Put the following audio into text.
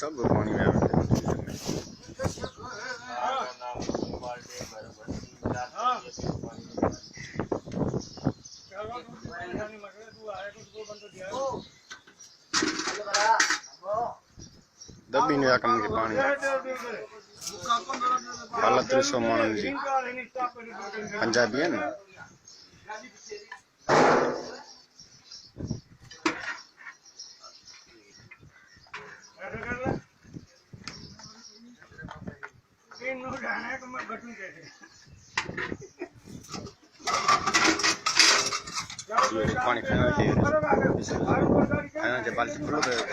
सब पानी में दबी ने आकम के पानी हालत 300 मानन जी पंजाबी है ना पानी फेंका के बाल्टी फुल हो गया